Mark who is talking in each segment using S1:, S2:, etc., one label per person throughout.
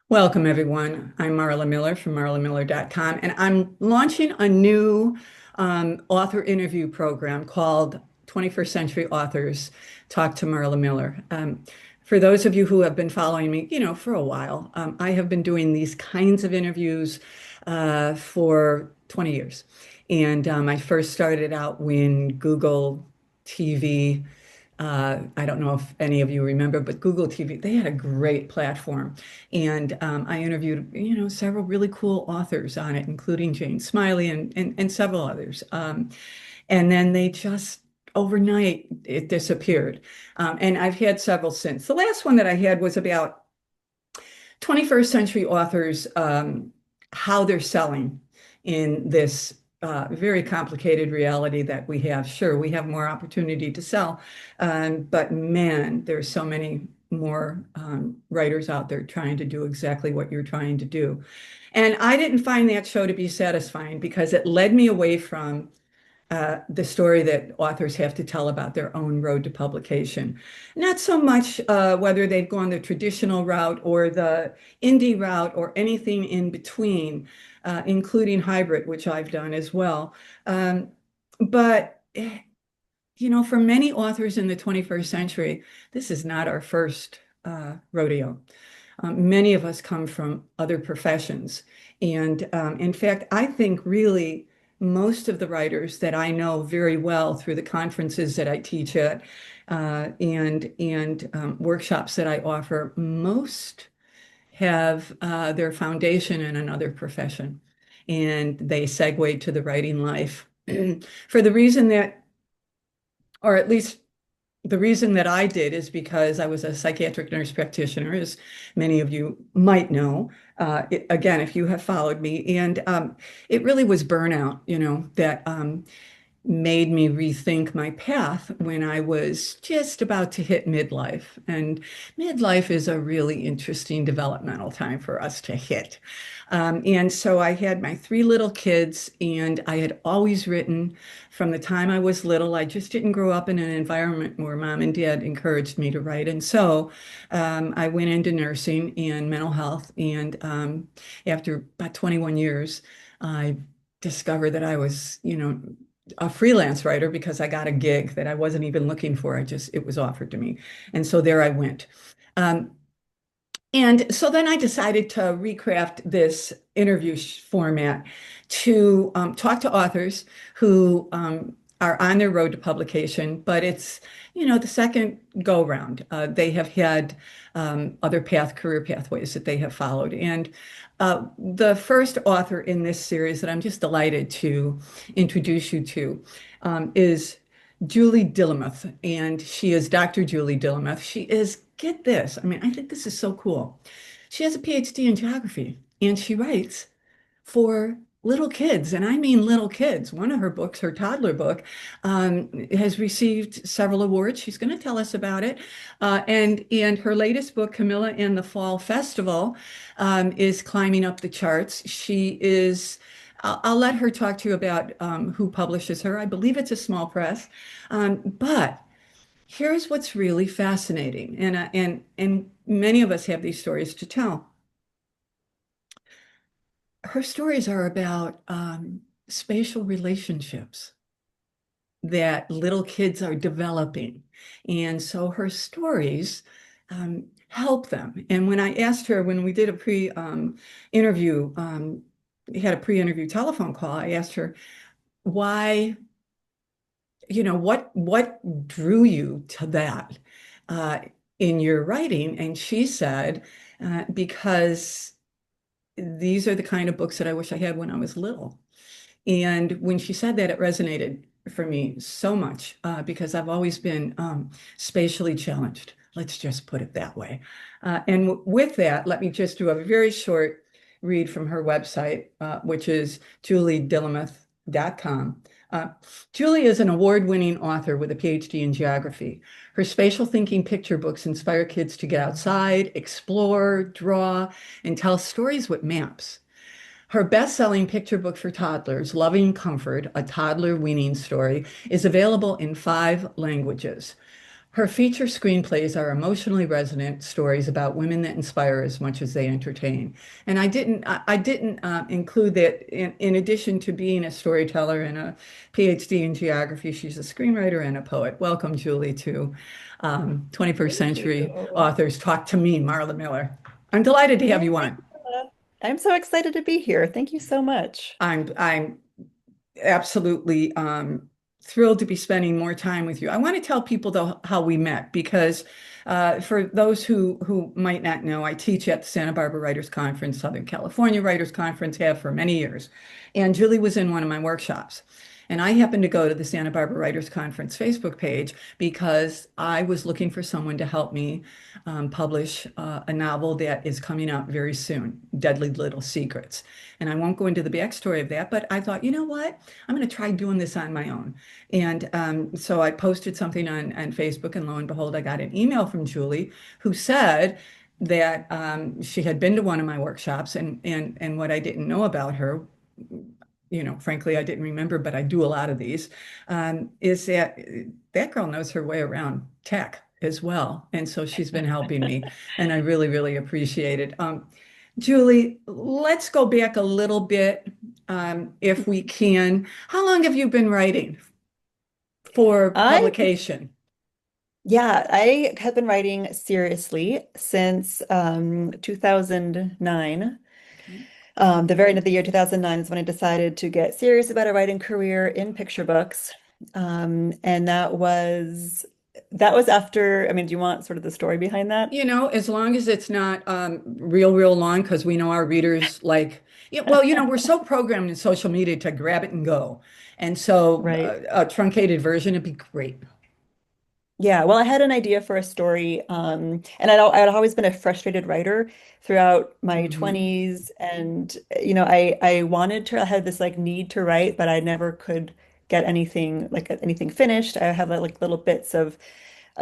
S1: Welcome, everyone. I'm Marla Miller from marlamiller.com, and I'm launching a new author interview program called 21st Century Authors Talk to Marla Miller. For those of you who have been following me, for a while, I have been doing these kinds of interviews for 20 years. And I first started out when Google TV I don't know if any of you remember, but Google TV, they had a great platform. And I interviewed, several really cool authors on it, including Jane Smiley and several others. And then they just overnight, it disappeared. And I've had several since. The last one that I had was about 21st century authors, how they're selling in this very complicated reality that we have. Sure, we have more opportunity to sell, but man, there's so many more writers out there trying to do exactly what you're trying to do. And I didn't find that show to be satisfying because it led me away from the story that authors have to tell about their own road to publication. Not so much whether they've gone the traditional route or the indie route or anything in between, including hybrid, which I've done as well. But for many authors in the 21st century, this is not our first rodeo. Many of us come from other professions. And in fact, I think really most of the writers that I know very well through the conferences that I teach at and workshops that I offer, most have their foundation in another profession. And they segue to the writing life for the reason that, or at least the reason that I did is because I was a psychiatric nurse practitioner, as many of you might know. Again, if you have followed me, and it really was burnout, that made me rethink my path when I was just about to hit midlife. And midlife is a really interesting developmental time for us to hit. And so I had my three little kids, and I had always written from the time I was little. I just didn't grow up in an environment where mom and dad encouraged me to write. And so I went into nursing and mental health. And after about 21 years, I discovered that I was, a freelance writer because I got a gig that I wasn't even looking for. It was offered to me. And so there I went. Um, and so then I decided to recraft this interview format to talk to authors who are on their road to publication, but it's, the second go round. They have had other career pathways that they have followed. And the first author in this series that I'm just delighted to introduce you to is Julie Dillemuth, and she is Dr. Julie Dillemuth. She is, get this, I mean, I think this is so cool. She has a PhD in geography, and she writes for little kids, and I mean little kids. One of her books, her toddler book, has received several awards. She's going to tell us about it. And her latest book, Camilla and the Fall Festival, is climbing up the charts. She is. I'll let her talk to you about who publishes her. I believe it's a small press, but here's what's really fascinating, and many of us have these stories to tell. Her stories are about spatial relationships that little kids are developing. And so her stories help them. And when I asked her, when we did a interview, had a pre-interview telephone call, I asked her why, what drew you to that in your writing? And she said, because these are the kind of books that I wish I had when I was little. And when she said that, it resonated for me so much because I've always been spatially challenged. Let's just put it that way. And with that, let me just do a very short read from her website, which is juliedillemuth.com. Julie is an award-winning author with a PhD in geography. Her spatial thinking picture books inspire kids to get outside, explore, draw, and tell stories with maps. Her best-selling picture book for toddlers, Loving Comfort, a toddler weaning story, is available in 5 languages. Her feature screenplays are emotionally resonant stories about women that inspire as much as they entertain. And I didn't include that in addition to being a storyteller and a PhD in geography, she's a screenwriter and a poet. Welcome, Julie, to 21st
S2: Thank
S1: Century
S2: you.
S1: Authors Talk to Me, Marla Miller. I'm delighted to have
S2: Yay,
S1: you on.
S2: Camilla. I'm so excited to be here. Thank you so much.
S1: I'm absolutely thrilled to be spending more time with you. I want to tell people though how we met because for those who might not know, I teach at the Santa Barbara Writers Conference, Southern California Writers Conference, have for many years. And Julie was in one of my workshops. And I happened to go to the Santa Barbara Writers Conference Facebook page because I was looking for someone to help me publish a novel that is coming out very soon, Deadly Little Secrets. And I won't go into the backstory of that, but I thought, you know what? I'm going to try doing this on my own. And so I posted something on Facebook, and lo and behold, I got an email from Julie who said that she had been to one of my workshops, and what I didn't know about her, frankly, I didn't remember, but I do a lot of these, is that that girl knows her way around tech as well. And so she's been helping me, and I really, really appreciate it. Julie, let's go back a little bit, if we can. How long have you been writing for
S2: I,
S1: publication?
S2: yeah, I have been writing seriously since 2009.
S1: Okay.
S2: The very end of the year 2009 is when I decided to get serious about a writing career in picture books. And that was after, I mean, do you want sort of the story behind that?
S1: As long as it's not real long, because we know our readers like, yeah, well, we're so programmed in social media to grab it and go. And so
S2: Right.
S1: a truncated version would be great.
S2: Yeah, well, I had an idea for a story, and I'd always been a frustrated writer throughout my
S1: Hmm.
S2: 20s, and I wanted to, I had this like need to write, but I never could get anything finished. I have like little bits of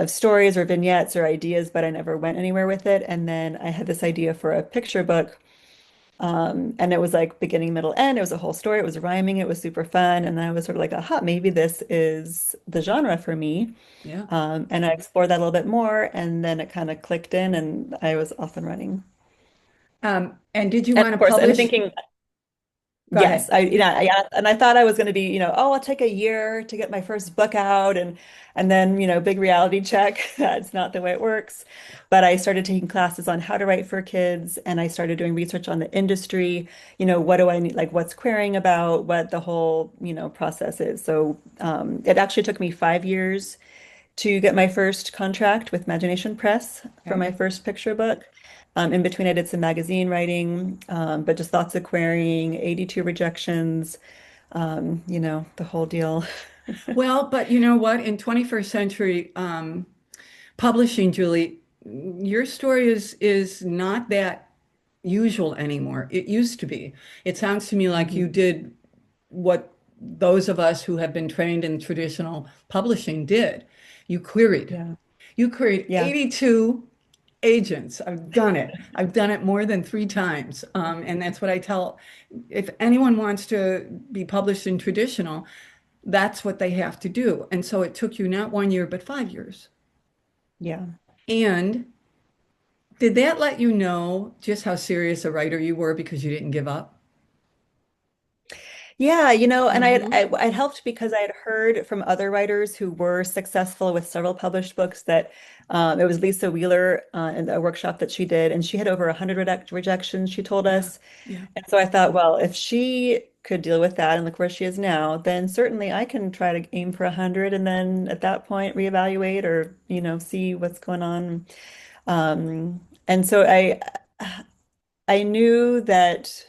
S2: stories or vignettes or ideas, but I never went anywhere with it. And then I had this idea for a picture book, and it was like beginning, middle, end. It was a whole story. It was rhyming. It was super fun, and then I was sort of like, aha, maybe this is the genre for me.
S1: Yeah.
S2: And I explored that a little bit more, and then it kind of clicked in, and I was off and running.
S1: And did you
S2: And
S1: want
S2: of
S1: to
S2: course, I'm
S1: publish?
S2: thinking,
S1: Go
S2: yes,
S1: ahead.
S2: and I thought I was going to be, oh, I'll take a year to get my first book out, and then, big reality check. That's not the way it works. But I started taking classes on how to write for kids, and I started doing research on the industry. What do I need, like, what's querying about, what the whole, process is. So it actually took me 5 years to get my first contract with Imagination Press for
S1: Okay.
S2: my first picture book. In between, I did some magazine writing, but just lots of querying, 82 rejections, the whole deal.
S1: Well, but you know what? In 21st century publishing, Julie, your story is not that usual anymore. It used to be. It sounds to me like you
S2: Mhm.
S1: did what those of us who have been trained in traditional publishing did. You queried.
S2: Yeah.
S1: You queried
S2: Yeah.
S1: 82 agents. I've done it. I've done it more than three times. And that's what I tell. If anyone wants to be published in traditional, that's what they have to do. And so it took you not 1 year, but 5 years.
S2: Yeah.
S1: And did that let you know just how serious a writer you were because you didn't give up?
S2: Yeah, and
S1: Hmm.
S2: I helped because I had heard from other writers who were successful with several published books that it was Lisa Wheeler in a workshop that she did, and she had over 100 rejections, she told
S1: Yeah.
S2: us.
S1: Yeah.
S2: And so I thought, well, if she could deal with that and look where she is now, then certainly I can try to aim for 100 and then at that point reevaluate or, see what's going on. And so I knew that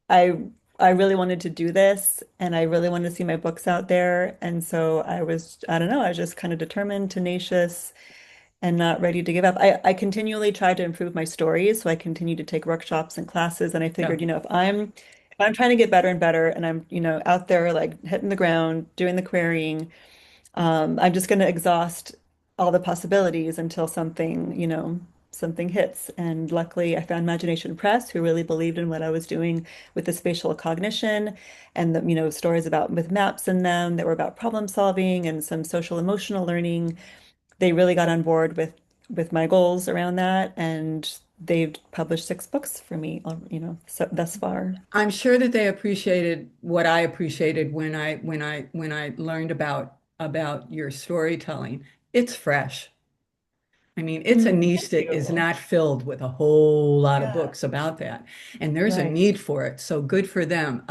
S2: I I really wanted to do this and I really wanted to see my books out there. And so I don't know, I was just kind of determined, tenacious, and not ready to give up. I continually tried to improve my stories, so I continued to take workshops and classes. And I
S1: Yeah.
S2: figured, if I'm trying to get better and better, and I'm, out there like hitting the ground, doing the querying, I'm just going to exhaust all the possibilities until something hits. And luckily, I found Imagination Press, who really believed in what I was doing with the spatial cognition and the, stories about with maps in them that were about problem solving and some social emotional learning. they really got on board with my goals around that, and they've published 6 books for me, so thus far.
S1: I'm sure that they appreciated what I appreciated when I learned about your storytelling. It's fresh. I mean, it's a niche
S2: Thank
S1: that is
S2: you.
S1: not filled with a whole lot of
S2: Yeah,
S1: books about that, and there's a
S2: right.
S1: need for it. So good for them.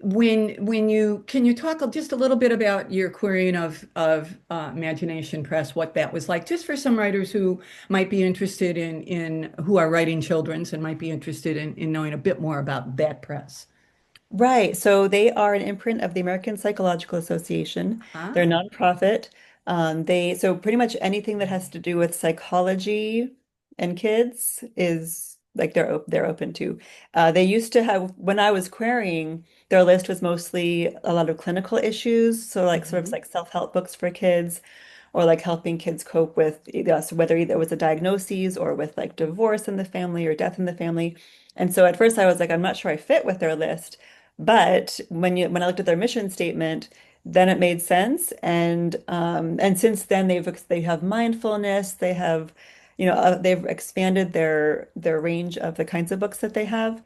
S1: When you can you talk just a little bit about your querying of Imagination Press, what that was like, just for some writers who might be interested in who are writing children's and might be interested in knowing a bit more about that press.
S2: Right. So they are an imprint of the American Psychological Association. They're a
S1: Ah,
S2: nonprofit. So pretty much anything that has to do with psychology and kids is like they're open to. They used to have, when I was querying, their list was mostly a lot of clinical issues. So like sort of
S1: mhm,
S2: like self-help books for kids, or like helping kids cope with so whether either it was a diagnosis or with like divorce in the family or death in the family. And so at first I was like, I'm not sure I fit with their list. But when I looked at their mission statement, then it made sense. And since then they have mindfulness, they have, they've expanded their range of the kinds of books that they have.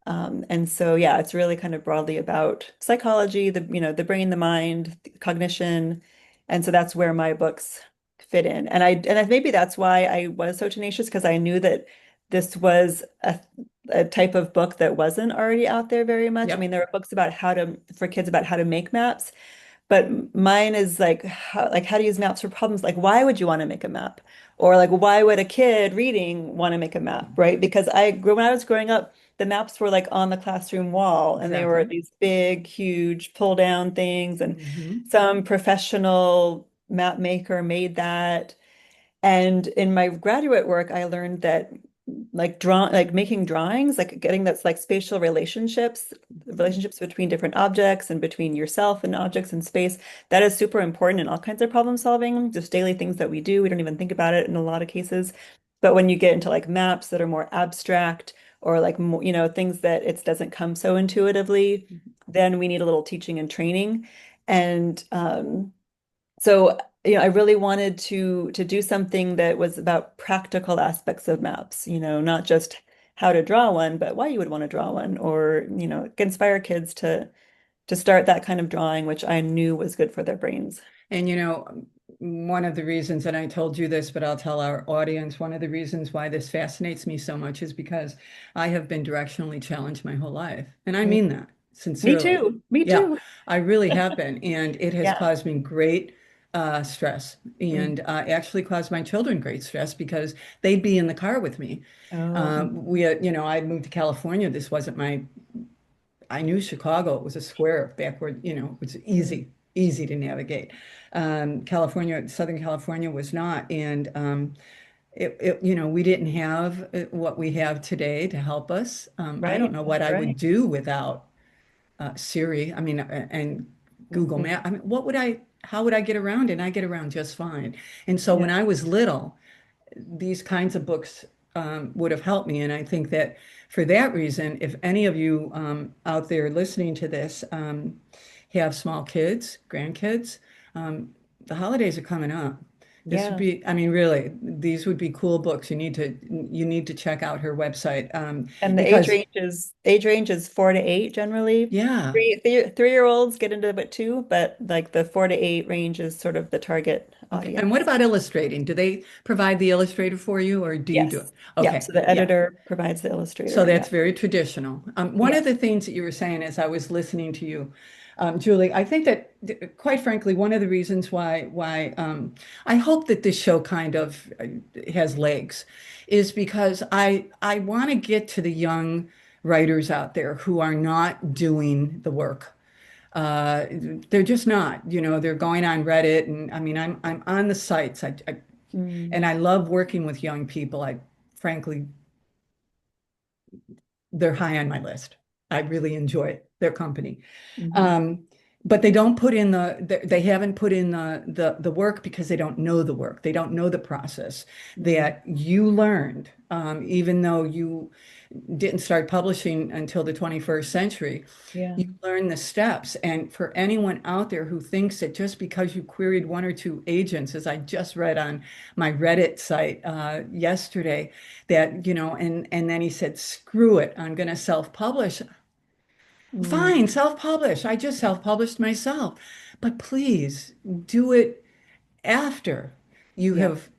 S2: And so yeah, it's really kind of broadly about psychology, the brain, the mind, cognition. And so that's where my books fit in. Maybe that's why I was so tenacious, because I knew that this was a type of book that wasn't already out there very much. I mean,
S1: yep,
S2: there are books about for kids about how to make maps, but mine is like how to use maps for problems. Like, why would you want to make a map? Or like, why would a kid reading want to make a map, right? Because when I was growing up, the maps were like on the classroom wall, and they were
S1: exactly.
S2: these big, huge pull down things, and
S1: Hmm.
S2: some professional map maker made that. And in my graduate work, I learned that like making drawings, like getting that's like spatial relationships between different objects and between yourself and objects in space, that is super important in all kinds of problem solving, just daily things that we do. We don't even think about it in a lot of cases. But when you get into like maps that are more abstract, or like more, things that it doesn't come so intuitively, then we need a little teaching and training. And so, I really wanted to do something that was about practical aspects of maps, not just how to draw one, but why you would want to draw one, or, inspire kids to start that kind of drawing, which I knew was good for their brains.
S1: And one of the reasons, and I told you this, but I'll tell our audience, one of the reasons why this fascinates me so much is because I have been directionally challenged my whole life. And I
S2: Mm.
S1: mean that
S2: Me
S1: sincerely.
S2: too. Me
S1: Yeah,
S2: too.
S1: I really have been. And it has
S2: Yeah.
S1: caused me great stress, and
S2: Mm.
S1: actually caused my children great stress because they'd be in the car with me.
S2: Oh,
S1: I moved to California. This wasn't I knew Chicago. It was a square backward, it was
S2: mm.
S1: easy to navigate. Southern California was not. And we didn't have what we have today to help us. I don't
S2: Right.
S1: know what
S2: That's
S1: I
S2: right.
S1: would do without Siri. I mean, and Google
S2: Mhm.
S1: Map. I mean, how would I get around? And I get around just fine. And so
S2: Yeah.
S1: when I was little, these kinds of books would have helped me. And I think that for that reason, if any of you out there listening to this have small kids, grandkids, um, the holidays are coming up. This would
S2: Yeah.
S1: be, I mean, really, these would be cool books. You need to check out her website
S2: And the age
S1: because,
S2: range is age range is 4 to 8 generally.
S1: yeah.
S2: Three-year-olds get into it too, but like the 4 to 8 range is sort of the target
S1: Okay. And what
S2: audience.
S1: about illustrating? Do they provide the illustrator for you, or do you do it?
S2: Yes. Yeah.
S1: Okay.
S2: So the
S1: Yeah.
S2: editor provides the
S1: So
S2: illustrator. Yeah.
S1: that's very traditional. One
S2: Yeah.
S1: of the things that you were saying as I was listening to you, Julie, I think that, quite frankly, one of the reasons why I hope that this show kind of has legs is because I want to get to the young writers out there who are not doing the work. Uh, they're just not, they're going on Reddit, and I mean, I'm on the sites.
S2: Mm,
S1: And I love working with young people. Frankly, they're high on my list. I really enjoy their company.
S2: hmm
S1: Um, but they don't put in they haven't put in the work because they don't know the work. They don't know the process
S2: Mm.
S1: that you learned, even though you didn't start publishing until the 21st century.
S2: Yeah.
S1: You learn the steps. And for anyone out there who thinks that just because you queried one or two agents, as I just read on my Reddit site yesterday, that, and then he said, screw it, I'm going to self-publish.
S2: Mm.
S1: Fine, self-publish. I just self-published myself. But please do it after you
S2: Yeah.
S1: have,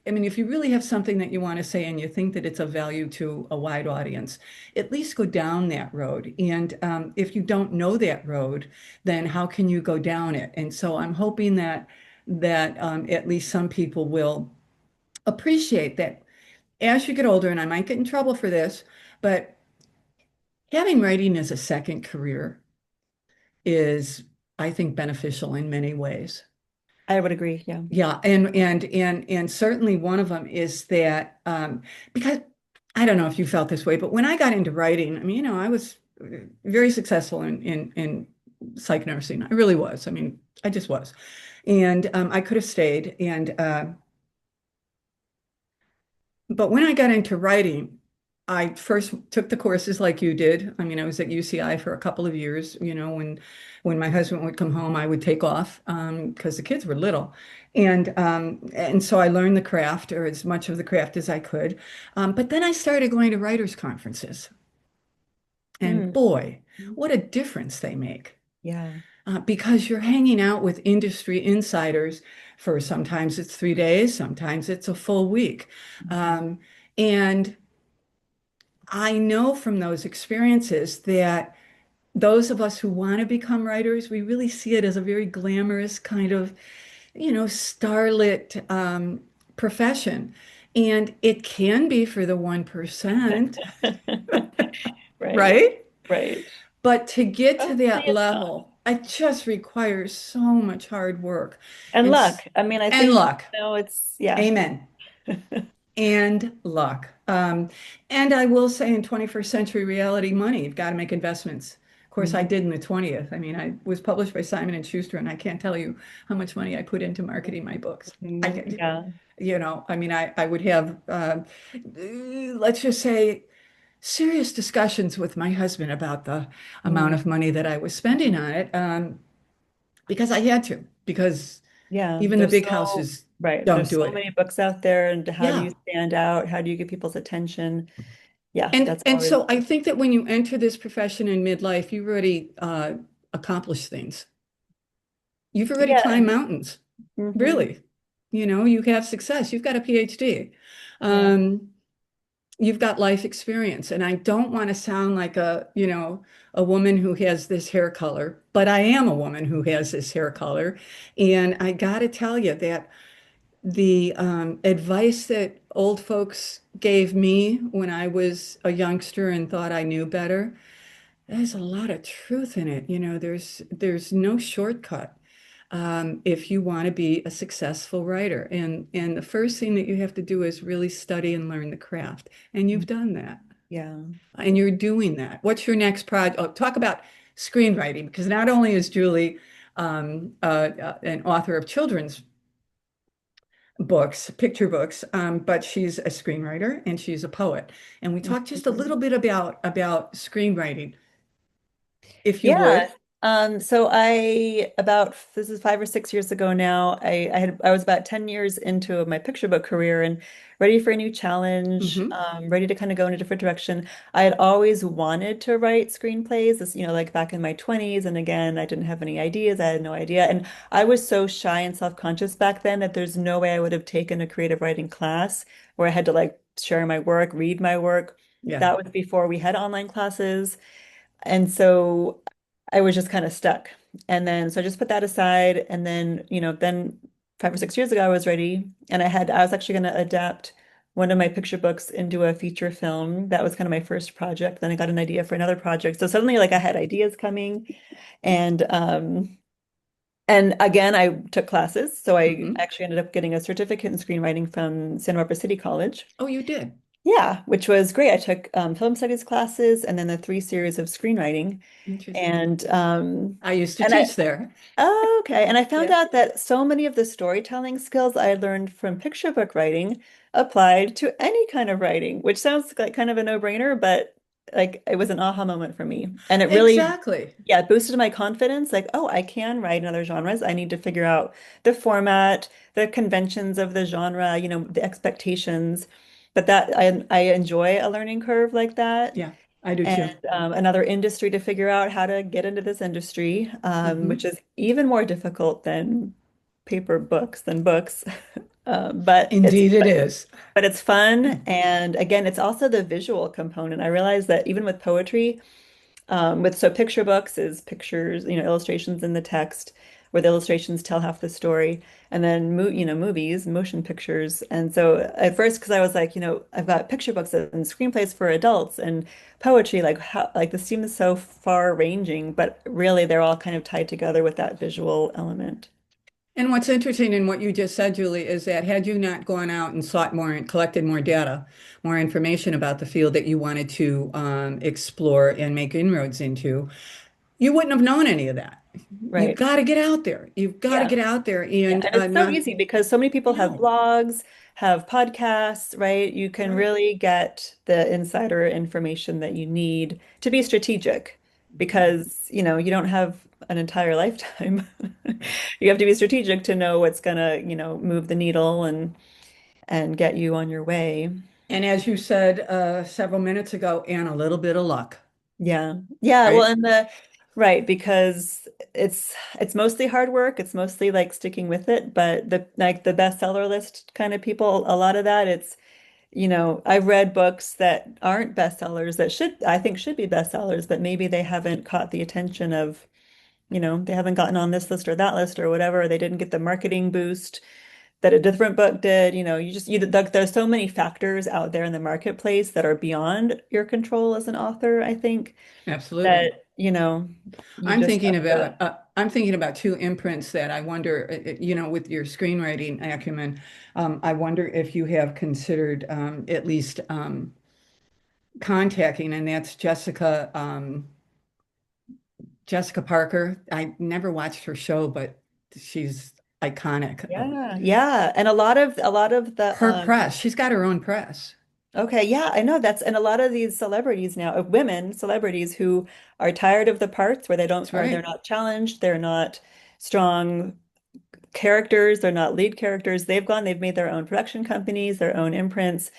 S1: I mean, if you really have something that you want to say and you think that it's of value to a wide audience, at least go down that road. And if you don't know that road, then how can you go down it? And so I'm hoping that at least some people will appreciate that as you get older, and I might get in trouble for this, but having writing as a second career is, I think, beneficial in many ways.
S2: I would agree. Yeah.
S1: Yeah, and certainly one of them is that because I don't know if you felt this way, but when I got into writing, I mean, I was very successful in psych nursing. I really was. I mean, I just was, and I could have stayed. And but when I got into writing, I first took the courses like you did. I mean, I was at UCI for a couple of years. When my husband would come home, I would take off because the kids were little, and so I learned the craft, or as much of the craft as I could. But then I started going to writers' conferences, and
S2: Mm.
S1: boy, what a difference they make.
S2: Yeah.
S1: Because you're hanging out with industry insiders for sometimes it's 3 days, sometimes it's a full week.
S2: Mhm.
S1: Um, and I know from those experiences that those of us who want to become writers, we really see it as a very glamorous kind of, starlit profession. And it can be for the 1%,
S2: Right.
S1: right?
S2: Right.
S1: But to get to
S2: Hopefully
S1: that
S2: it's not.
S1: level, it just requires so much hard work
S2: And
S1: and,
S2: luck. I mean, I
S1: and
S2: think,
S1: luck.
S2: it's, yeah.
S1: Amen. And luck. And I will say in 21st century reality money, you've got to make investments. Of course, I
S2: Mhm.
S1: did in the 20th. I mean, I was published by Simon and Schuster, and I can't tell you how much money I put into marketing my books. I
S2: Mhm.
S1: get,
S2: Yeah.
S1: I mean, I would have, let's just say, serious discussions with my husband about the amount
S2: Mm.
S1: of money that I was spending on it, because I had to, because
S2: Yeah.
S1: even the
S2: There's
S1: big
S2: so,
S1: houses
S2: right.
S1: don't
S2: There's
S1: do
S2: so
S1: it.
S2: many books out there, and how do you
S1: Yeah.
S2: stand out? How do you get people's attention? Yeah,
S1: And
S2: that's
S1: and
S2: always,
S1: so I think that when you enter this profession in midlife, you've already accomplished things. You've already
S2: yeah.
S1: climbed mountains,
S2: Hmm.
S1: really. You have success. You've got a PhD.
S2: Yeah.
S1: Um, you've got life experience. And I don't want to sound like a woman who has this hair color, but I am a woman who has this hair color. And I got to tell you that the advice that old folks gave me when I was a youngster and thought I knew better, there's a lot of truth in it. There's no shortcut if you want to be a successful writer. And the first thing that you have to do is really study and learn the craft. And you've done that.
S2: Yeah.
S1: And you're doing that. What's your next project? Oh, talk about screenwriting, because not only is Julie an author of children's books, picture books, but she's a screenwriter and she's a poet. And we talked just a little
S2: Mhm.
S1: bit about screenwriting, if you
S2: Yeah.
S1: would.
S2: So this is 5 or 6 years ago now. I was about 10 years into my picture book career and ready for a new challenge,
S1: Hmm.
S2: ready to kind of go in a different direction. I had always wanted to write screenplays, like back in my 20s. And again, I didn't have any ideas. I had no idea. And I was so shy and self-conscious back then that there's no way I would have taken a creative writing class where I had to like share my work, read my work.
S1: Yeah.
S2: That was before we had online classes. And so I was just kind of stuck. And then so I just put that aside. And then 5 or 6 years ago, I was ready. And I was actually going to adapt one of my picture books into a feature film. That was kind of my first project. Then I got an idea for another project. So suddenly like I had ideas coming. And again, I took classes. So I
S1: Hmm.
S2: actually ended up getting a certificate in screenwriting from Santa Barbara City College.
S1: Oh, you did.
S2: Yeah, which was great. I took film studies classes and then the 3 series of screenwriting.
S1: Interesting.
S2: And
S1: I used to
S2: and I
S1: teach there.
S2: Oh, okay. And I found
S1: Yeah.
S2: out that so many of the storytelling skills I learned from picture book writing applied to any kind of writing, which sounds like kind of a no-brainer, but like it was an aha moment for me. And it really,
S1: Exactly.
S2: yeah, it boosted my confidence. Like, oh, I can write in other genres. I need to figure out the format, the conventions of the genre, the expectations. But that I enjoy a learning curve like that
S1: Yeah, I do too.
S2: and another industry to figure out how to get into this industry, which
S1: Hmm.
S2: is even more difficult than paper books than books. But it's
S1: Indeed, it is.
S2: but it's fun, and again, it's also the visual component. I realize that even with poetry, so picture books is pictures, illustrations in the text, where the illustrations tell half the story, and then movies, motion pictures. And so at first, because I was like, I've got picture books and screenplays for adults and poetry, like how like this seems so far ranging, but really they're all kind of tied together with that visual element.
S1: And what's interesting in what you just said, Julie, is that had you not gone out and sought more and collected more data, more information about the field that you wanted to explore and make inroads into, you wouldn't have known any of that. You've
S2: Right.
S1: got to get out there. You've got to
S2: Yeah.
S1: get out there
S2: Yeah,
S1: and
S2: and it's so
S1: not,
S2: easy because so many
S1: I
S2: people have
S1: know.
S2: blogs, have podcasts, right? You can
S1: Right.
S2: really get the insider information that you need to be strategic
S1: Yeah.
S2: because, you don't have an entire lifetime. You have to be strategic to know what's gonna, move the needle and get you on your way.
S1: And as you said several minutes ago, and a little bit of luck,
S2: Yeah. Yeah, well,
S1: right?
S2: and the right, because it's mostly hard work. It's mostly like sticking with it, but the bestseller list kind of people, a lot of that I've read books that aren't bestsellers that I think should be bestsellers, but maybe they haven't caught the attention of, they haven't gotten on this list or that list or whatever, or they didn't get the marketing boost that a different book did. There's so many factors out there in the marketplace that are beyond your control as an author, I think,
S1: Absolutely.
S2: that, you just have to,
S1: I'm thinking about two imprints that I wonder, with your screenwriting acumen, I wonder if you have considered at least contacting, and that's Jessica Parker. I never watched her show, but she's iconic.
S2: yeah, yeah. And a lot of the
S1: Her press, she's got her own press.
S2: Okay, yeah, I know and a lot of these celebrities now, women celebrities who are tired of the parts where
S1: That's
S2: they're
S1: right.
S2: not challenged, they're not strong characters, they're not lead characters. They've made their own production companies, their own imprints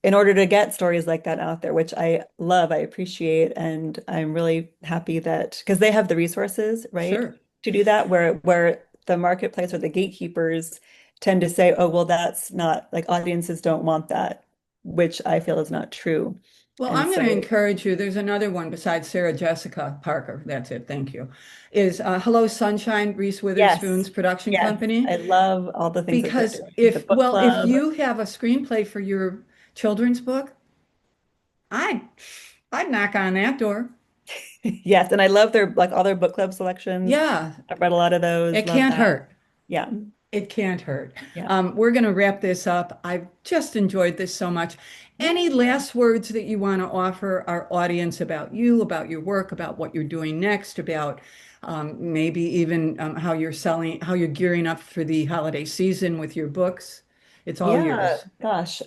S2: in order to get stories like that out there, which I love, I appreciate, and I'm really happy that because they have the resources, right,
S1: Sure.
S2: to do that, where the marketplace or the gatekeepers tend to say, oh, well, that's not like audiences don't want that, which I feel is not true.
S1: Well,
S2: And
S1: I'm going to
S2: so,
S1: encourage you. There's another one besides Sarah Jessica Parker. That's it. Thank you. Is Hello Sunshine, Reese
S2: yes,
S1: Witherspoon's production
S2: yes,
S1: company.
S2: I love all the things that they're
S1: Because
S2: doing. The
S1: if,
S2: book
S1: well, if
S2: club.
S1: you have a screenplay for your children's book, I, I'd knock on that door.
S2: Yes, and I love their like all their book club selections.
S1: Yeah,
S2: I've read a lot of those,
S1: it
S2: love
S1: can't
S2: that.
S1: hurt.
S2: Yeah.
S1: It can't hurt.
S2: Yeah.
S1: We're going to wrap this up. I've just enjoyed this so much. Any
S2: Yeah.
S1: last words that you want to offer our audience about you, about your work, about what you're doing next, about maybe even how you're selling, how you're gearing up for the holiday season with your books? It's all
S2: Yeah,
S1: yours.
S2: gosh.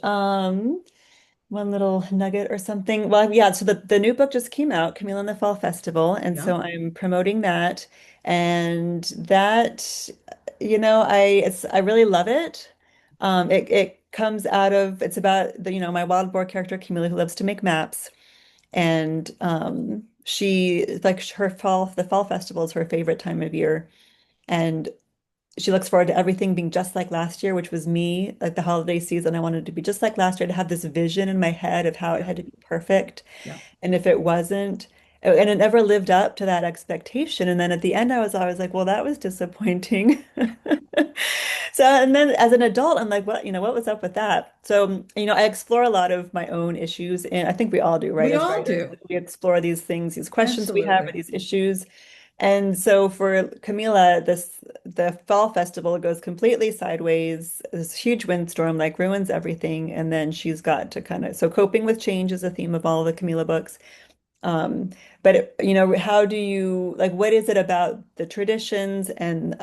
S2: One little nugget or something. Well, yeah, so the new book just came out, Camilla and the Fall Festival, and
S1: Yeah.
S2: so I'm promoting that. And that, I really love it. It comes out of it's about my wild boar character Camilla who loves to make maps. And she like the fall festival is her favorite time of year. And she looks forward to everything being just like last year, which was me, like the holiday season. I wanted to be just like last year, to have this vision in my head of how it
S1: Yeah.
S2: had to be perfect.
S1: Yeah.
S2: And if it wasn't, and it never lived up to that expectation. And then at the end, I was always like, well, that was disappointing. So, and then as an adult, I'm like, what was up with that? So, I explore a lot of my own issues, and I think we all do, right?
S1: We
S2: As
S1: all
S2: writers,
S1: do.
S2: we explore these things, these questions we have, or
S1: Absolutely.
S2: these issues And so for Camilla, the fall festival goes completely sideways. This huge windstorm like ruins everything, and then she's got to kind of, so coping with change is a theme of all the Camilla books. Um, but how do you like what is it about the traditions and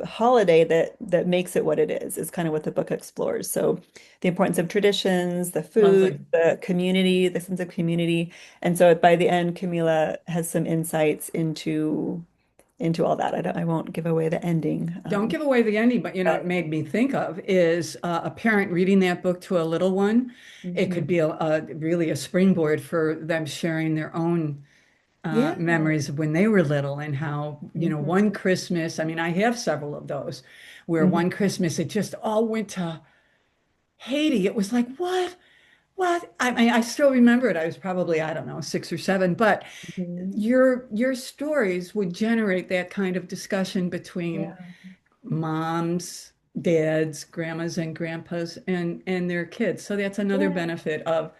S2: holiday that makes it what it is kind of what the book explores. So the importance of traditions, the food,
S1: Lovely.
S2: the community, the sense of community. And so by the end, Camila has some insights into all that. I won't give away the ending.
S1: Don't give away the ending, but it
S2: But
S1: made me think of is a parent reading that book to a little one. It could
S2: mhm.
S1: be really a springboard for them sharing their own
S2: Yeah.
S1: memories of when they were little and how,
S2: Mhm.
S1: one Christmas, I mean, I have several of those where
S2: Mhm.
S1: one Christmas it just all went to Haiti. It was like, what? What? I mean, I still remember it. I was probably, I don't know, 6 or 7, but
S2: Mhm.
S1: your stories would generate that kind of discussion between
S2: Yeah.
S1: moms, dads, grandmas, and grandpas, and their kids. So that's another
S2: Yeah.
S1: benefit of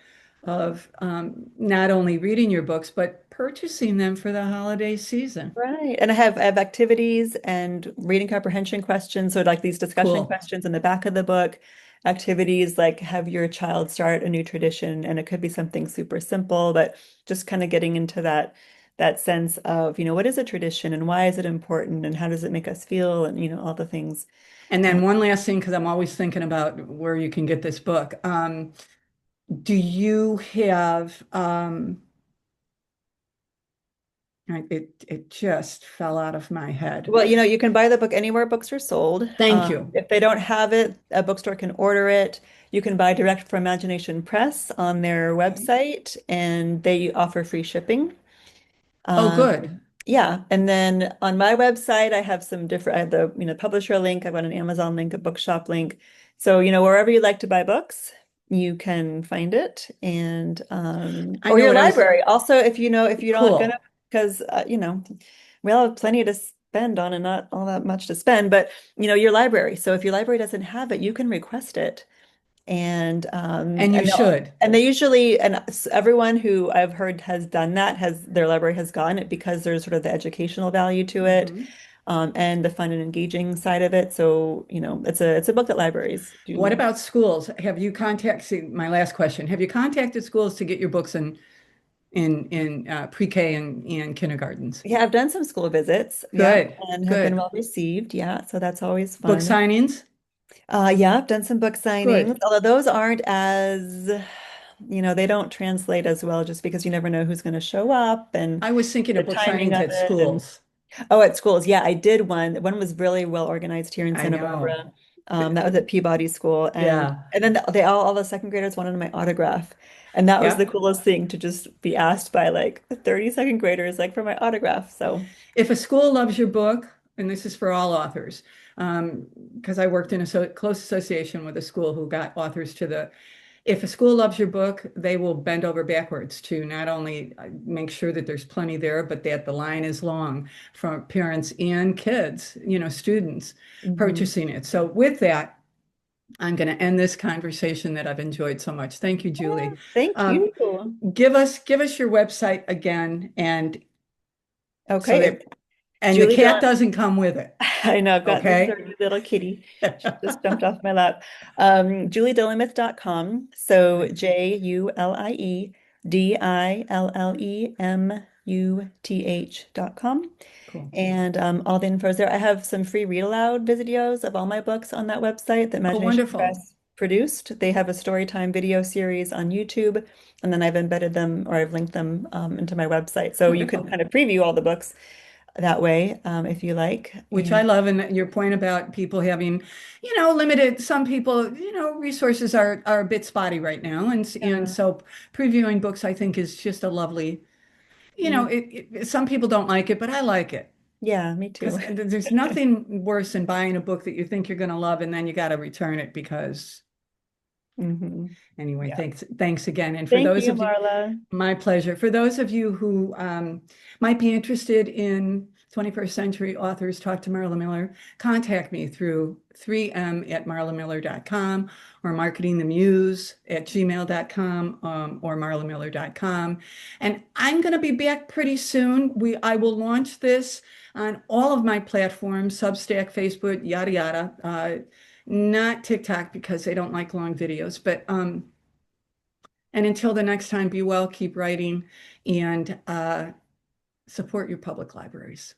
S1: not only reading your books but purchasing them for the holiday season.
S2: Right. And I have activities and reading comprehension questions. So like these discussion
S1: Cool.
S2: questions in the back of the book, activities like have your child start a new tradition. And it could be something super simple, but just kind of getting into that sense of, what is a tradition and why is it important and how does it make us feel and all the things.
S1: And
S2: Uh,
S1: then one last thing, because I'm always thinking about where you can get this book. Do you have it just fell out of my head.
S2: well, you can buy the book anywhere books are sold.
S1: Thank you.
S2: If they don't have it, a bookstore can order it. You can buy direct from Imagination Press on their
S1: Okay.
S2: website, and they offer free shipping.
S1: Oh,
S2: Um,
S1: good.
S2: yeah, and then on my website, I have some different. I have the publisher link. I've got an Amazon link, a bookshop link. So wherever you like to buy books, you can find it, and
S1: I
S2: or
S1: know
S2: your
S1: what I was.
S2: library. Also, if you're not gonna,
S1: Cool.
S2: because we all have plenty to spend on and not all that much to spend, but your library. So if your library doesn't have it, you can request it. And
S1: And you should.
S2: they usually everyone who I've heard has done that has their library has gotten it because there's sort of the educational value to it,
S1: Mhm.
S2: and the fun and engaging side of it. So, it's a book that libraries
S1: What
S2: do.
S1: about schools? Have you contacted, see, my last question, have you contacted schools to get your books in pre-K and kindergartens?
S2: Yeah, I've done some school visits, yeah,
S1: Good,
S2: and have been
S1: good.
S2: well received. Yeah, so that's always
S1: Book
S2: fun.
S1: signings?
S2: Yeah, I've done some book signings,
S1: Good.
S2: although those aren't as, they don't translate as well just because you never know who's going to show up and
S1: I was thinking
S2: the
S1: of book
S2: timing
S1: signings
S2: of
S1: at
S2: it. And
S1: schools.
S2: oh, at schools, yeah, I did one. One was really well organized here in
S1: I
S2: Santa
S1: know.
S2: Barbara. That was at Peabody School, and
S1: Yeah.
S2: and then all the second graders wanted my autograph, and that was the
S1: Yep.
S2: coolest thing to just be asked by like 30 second graders like for my autograph. So
S1: If a school loves your book, and this is for all authors, because I worked in a close association with a school who got authors to the if a school loves your book, they will bend over backwards to not only make sure that there's plenty there, but that the line is long from parents and kids, students
S2: mhm.
S1: purchasing it. So with that, I'm going to end this conversation that I've enjoyed so much. Thank you,
S2: Yeah,
S1: Julie.
S2: thank
S1: Um,
S2: you.
S1: give us your website again, and so
S2: Okay,
S1: that
S2: it's
S1: and the
S2: Julie
S1: cat
S2: Dillon.
S1: doesn't come with it.
S2: I know, this is our
S1: Okay.
S2: new little kitty. She just jumped off my lap. JulieDillemuth.com. So
S1: Right.
S2: JulieDillemuth.com.
S1: Cool.
S2: And all the info is there. I have some free read aloud videos of all my books on that website that
S1: Oh,
S2: Imagination
S1: wonderful.
S2: Press produced. They have a story time video series on YouTube, and then I've embedded them or I've linked them into my website. So you can
S1: Wonderful.
S2: kind of preview all the books that way if you like.
S1: Which I
S2: And
S1: love. And your point about people having, limited, some people, resources are a bit spotty right now. And
S2: yeah,
S1: so previewing books, I think, is just a lovely,
S2: mm,
S1: some people don't like it, but I like it.
S2: yeah, me too.
S1: Because there's nothing worse than buying a book that you think you're going to love and then you got to return it because,
S2: Hmm.
S1: anyway,
S2: Yeah.
S1: thanks again. And for
S2: Thank
S1: those
S2: you,
S1: of you,
S2: Marla.
S1: my pleasure. For those of you who might be interested in 21st Century Authors Talk to Marla Miller, contact me through 3m@marlamiller.com or marketingthemuse@gmail.com or marlamiller.com. And I'm going to be back pretty soon. I will launch this on all of my platforms, Substack, Facebook, yada, yada. Not TikTok because they don't like long videos, but and until the next time, be well, keep writing, and support your public libraries.